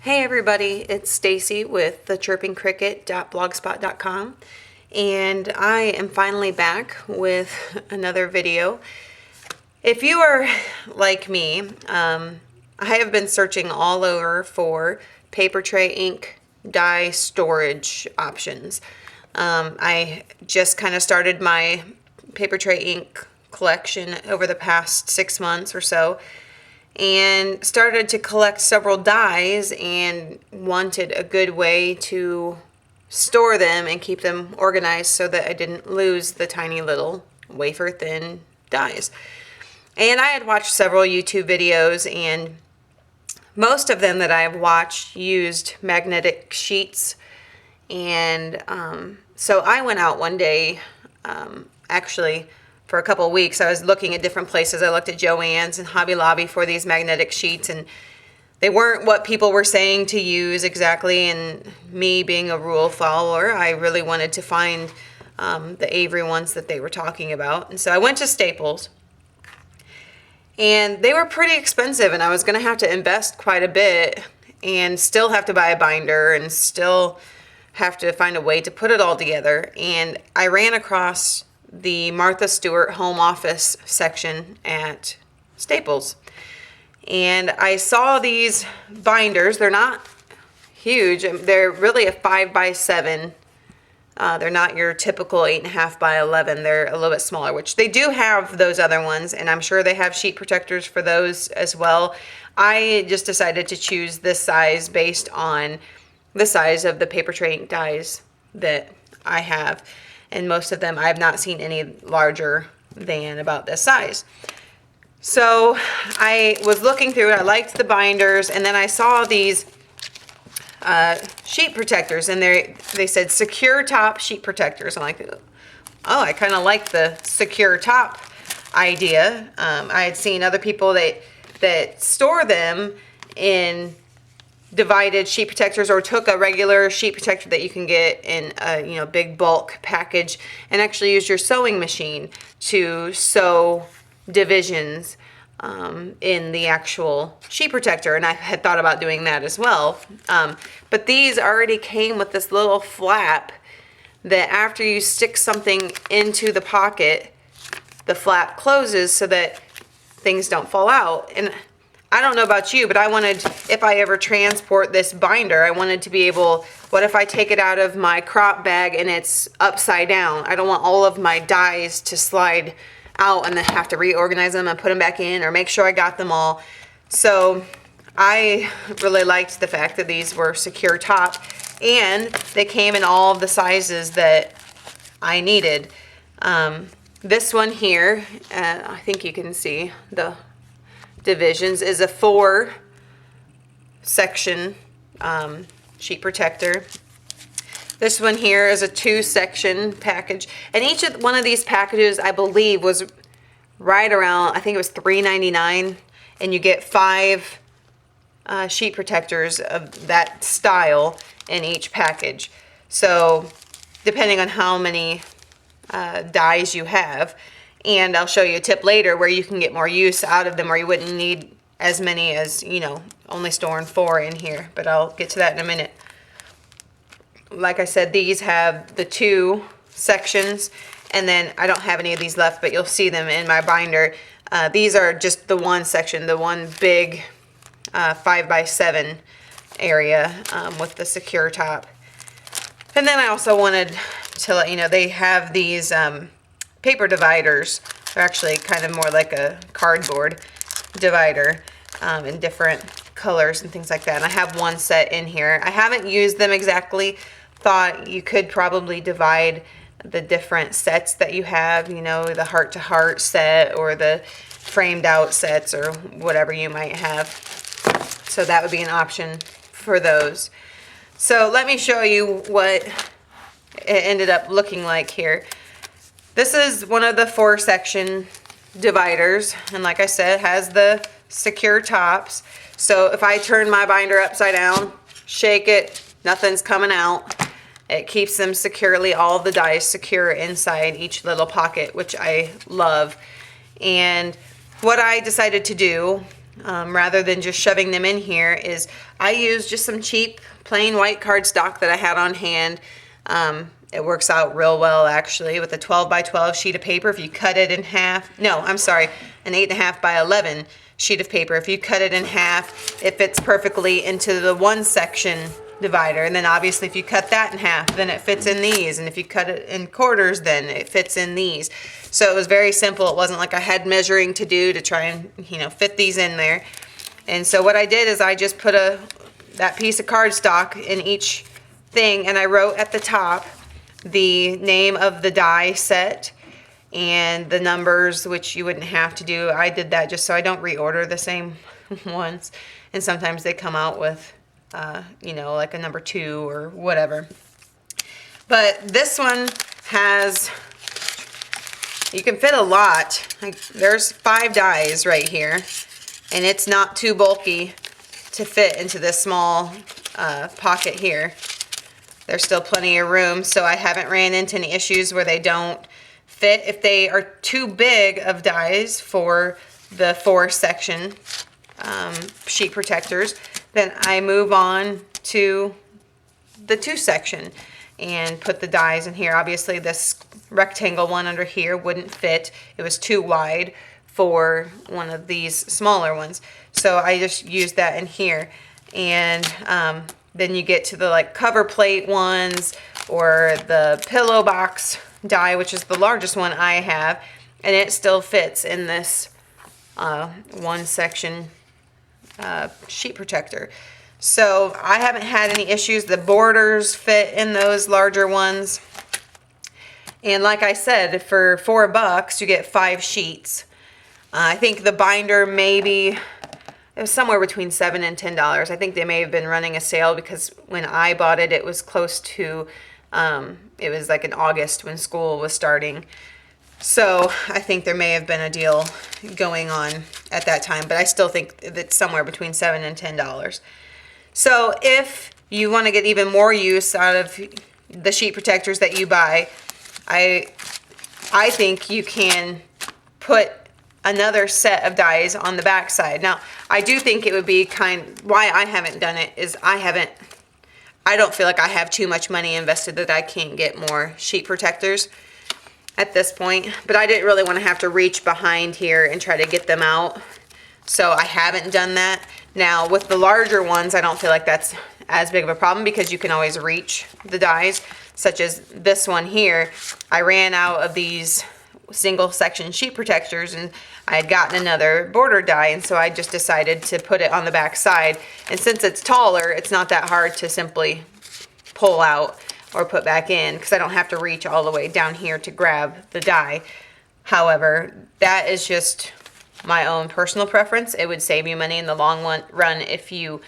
Hey everybody, it's Stacy with thechirpingcricket.blogspot.com, and I am finally back with another video. If you are like me, I have been searching all over for PaperTrey Ink Die Storage options. I just kind of started my PaperTrey Ink collection over the past 6 months or so, and started to collect several dies and wanted a good way to store them and keep them organized so that I didn't lose the tiny little wafer-thin dies. And I had watched several YouTube videos, and most of them that I have watched used magnetic sheets. And so I went out one day, actually for a couple of weeks. I was looking at different places. I looked at Joann's and Hobby Lobby for these magnetic sheets, and they weren't what people were saying to use exactly. And me being a rule follower, I really wanted to find the Avery ones that they were talking about. And so I went to Staples, and they were pretty expensive, and I was going to have to invest quite a bit and still have to buy a binder and still have to find a way to put it all together. And I ran across the Martha Stewart home office section at Staples, and I saw these binders. They're not huge. They're really a 5x7. They're not your typical 8.5 by 11. They're a little bit smaller, which they do have those other ones, and I'm sure they have sheet protectors for those as well. I just decided to choose this size based on the size of the PaperTrey Ink dies that I have. And most of them, I have not seen any larger than about this size. So I was looking through it. I liked the binders, and then I saw these sheet protectors, and they said secure top sheet protectors. I'm like, oh, I kind of like the secure top idea. I had seen other people that store them in divided sheet protectors, or took a regular sheet protector that you can get in a big bulk package and actually use your sewing machine to sew divisions in the actual sheet protector. And I had thought about doing that as well, but these already came with this little flap that after you stick something into the pocket, the flap closes so that things don't fall out. And I don't know about you, but I wanted, if I ever transport this binder, I wanted to be able, what if I take it out of my crop bag and it's upside down? I don't want all of my dies to slide out and then have to reorganize them and put them back in, or make sure I got them all. So I really liked the fact that these were secure top, and they came in all of the sizes that I needed. This one here, I think you can see the divisions, is a 4-section sheet protector. This one here is a 2-section package, and each one of these packages, I believe, was right around, I think it was $3.99, and you get 5 sheet protectors of that style in each package. So depending on how many dies you have, and I'll show you a tip later where you can get more use out of them, or you wouldn't need as many as, only storing 4 in here, but I'll get to that in a minute. Like I said, these have the 2 sections, and then I don't have any of these left, but you'll see them in my binder. These are just the 1 section, the one big 5x7 area with the secure top. And then I also wanted to let you know they have these paper dividers. They're actually kind of more like a cardboard divider in different colors and things like that. And I have one set in here. I haven't used them exactly. Thought you could probably divide the different sets that you have, the heart-to-heart set or the framed out sets or whatever you might have. So that would be an option for those. So let me show you what it ended up looking like here. This is one of the 4-section dividers, and like I said, has the secure tops. So if I turn my binder upside down, shake it, nothing's coming out. It keeps them securely, all the dies secure inside each little pocket, which I love. And what I decided to do rather than just shoving them in here is I use just some cheap plain white cardstock that I had on hand. It works out real well actually with a 12 by 12 sheet of paper. If you cut it in half, no, I'm sorry, an 8.5 by 11 sheet of paper. If you cut it in half, it fits perfectly into the one section divider. And then obviously if you cut that in half, then it fits in these. And if you cut it in quarters, then it fits in these. So it was very simple. It wasn't like I had measuring to do to try and, you know, fit these in there. And so what I did is I just put that piece of cardstock in each thing, and I wrote at the top the name of the die set and the numbers, which you wouldn't have to do. I did that just so I don't reorder the same ones. And sometimes they come out with, you know, like a number 2 or whatever. But this one has, you can fit a lot. There's 5 dies right here, and it's not too bulky to fit into this small pocket here. There's still plenty of room, so I haven't ran into any issues where they don't fit. If they are too big of dies for the 4 section sheet protectors, then I move on to the 2 section and put the dies in here. Obviously this rectangle one under here wouldn't fit. It was too wide for one of these smaller ones. So I just used that in here. And then you get to the like cover plate ones or the pillow box die, which is the largest one I have, and it still fits in this 1 section sheet protector. So I haven't had any issues. The borders fit in those larger ones. And like I said, for $4 you get 5 sheets. I think the binder maybe, it was somewhere between $7 and $10. I think they may have been running a sale because when I bought it, it was close to, it was like in August when school was starting. So I think there may have been a deal going on at that time, but I still think it's somewhere between $7 and $10. So if you want to get even more use out of the sheet protectors that you buy, I think you can put another set of dies on the back side. Now, I do think it would be why I haven't done it is I don't feel like I have too much money invested that I can't get more sheet protectors at this point, but I didn't really want to have to reach behind here and try to get them out. So I haven't done that. Now with the larger ones, I don't feel like that's as big of a problem because you can always reach the dies, such as this one here. I ran out of these single section sheet protectors and I had gotten another border die, and so I just decided to put it on the back side. And since it's taller, it's not that hard to simply pull out or put back in because I don't have to reach all the way down here to grab the die. However, that is just my own personal preference. It would save you money in the long run if you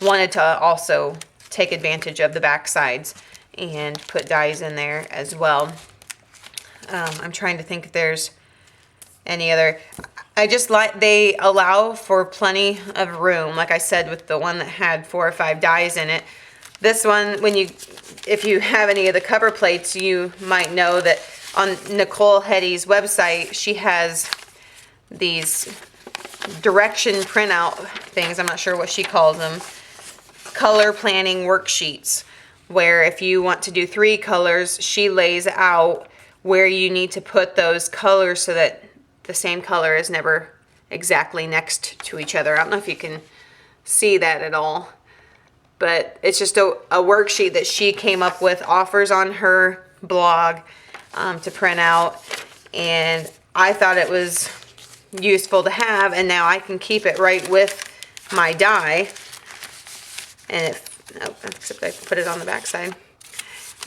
wanted to also take advantage of the back sides and put dies in there as well. I'm trying to think if there's any other. I just like they allow for plenty of room. Like I said, with the one that had 4 or 5 dies in it. This one, if you have any of the cover plates, you might know that on Nicole Hetty's website, she has these direction printout things. I'm not sure what she calls them. Color planning worksheets, where if you want to do 3 colors, she lays out where you need to put those colors so that the same color is never exactly next to each other. I don't know if you can see that at all, but it's just a worksheet that she came up with, offers on her blog to print out, and I thought it was useful to have, and now I can keep it right with my die. And except I put it on the back side.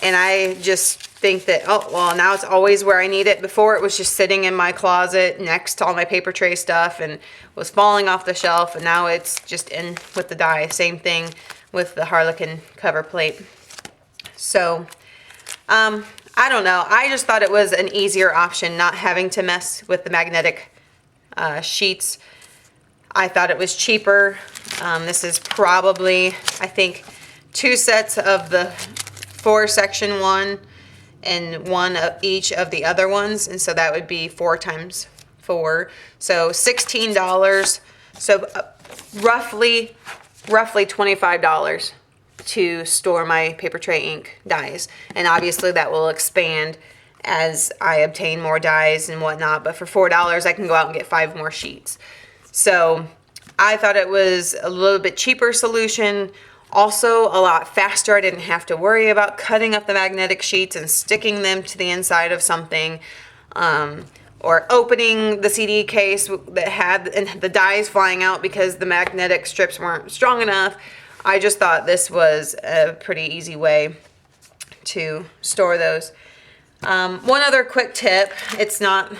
And I just think that, oh, well, now it's always where I need it. Before it was just sitting in my closet next to all my paper tray stuff and was falling off the shelf, and now it's just in with the die. Same thing with the Harlequin cover plate. So, I don't know. I just thought it was an easier option not having to mess with the magnetic sheets. I thought it was cheaper. This is probably, I think, 2 sets of the 4 section one and 1 of each of the other ones, and so that would be 4 times 4, so $16 So roughly $25 to store my PaperTrey Ink dies. And obviously that will expand as I obtain more dies and whatnot, but for $4 I can go out and get 5 more sheets. So I thought it was a little bit cheaper solution, also a lot faster. I didn't have to worry about cutting up the magnetic sheets and sticking them to the inside of something, or opening the CD case that had the dies flying out because the magnetic strips weren't strong enough. I just thought this was a pretty easy way to store those. One other quick tip, it's not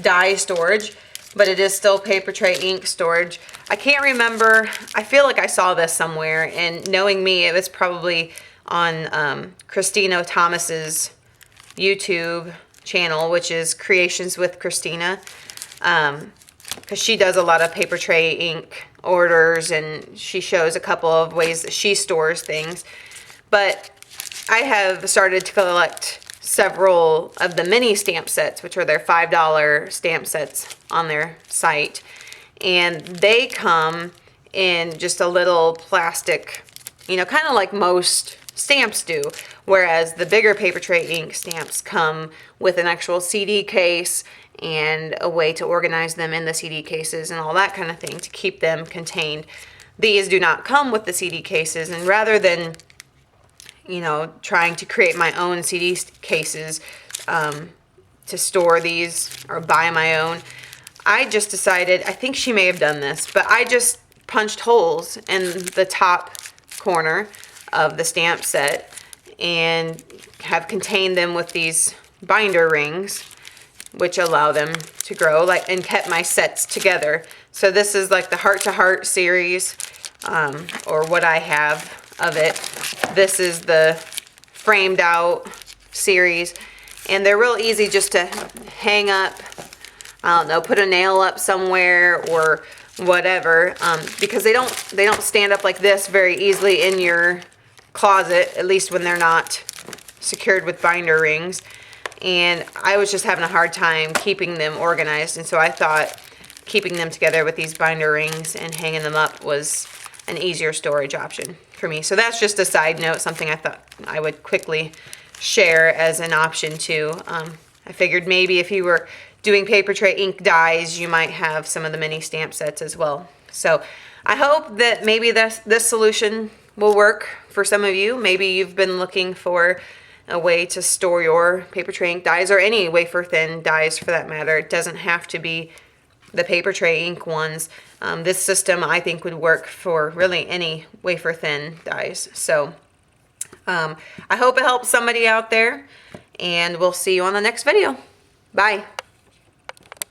die storage, but it is still PaperTrey Ink storage. I can't remember, I feel like I saw this somewhere, and knowing me, it was probably on Christina Thomas's YouTube channel, which is Creations with Christina, because she does a lot of PaperTrey Ink orders, and she shows a couple of ways that she stores things. But I have started to collect several of the mini stamp sets, which are their $5 stamp sets on their site, and they come in just a little plastic, you know, kind of like most stamps do, whereas the bigger PaperTrey Ink stamps come with an actual CD case and a way to organize them in the CD cases and all that kind of thing to keep them contained. These do not come with the CD cases, and rather than, you know, trying to create my own CD cases to store these or buy my own, I just decided, I think she may have done this, but I just punched holes in the top corner of the stamp set and have contained them with these binder rings, which allow them to grow, like, and kept my sets together. So this is like the Heart to Heart series, or what I have of it. This is the framed out series, and they're real easy just to hang up, I don't know, put a nail up somewhere or whatever, because they don't stand up like this very easily in your closet, at least when they're not secured with binder rings. And I was just having a hard time keeping them organized, and so I thought keeping them together with these binder rings and hanging them up was an easier storage option for me. So that's just a side note, something I thought I would quickly share as an option too. I figured maybe if you were doing PaperTrey Ink Dies, you might have some of the mini stamp sets as well. So I hope that maybe this solution will work for some of you. Maybe you've been looking for a way to store your PaperTrey Ink dies, or any wafer-thin dies for that matter. It doesn't have to be the PaperTrey Ink ones. This system I think would work for really any wafer-thin dies. So I hope it helps somebody out there, and we'll see you on the next video. Bye.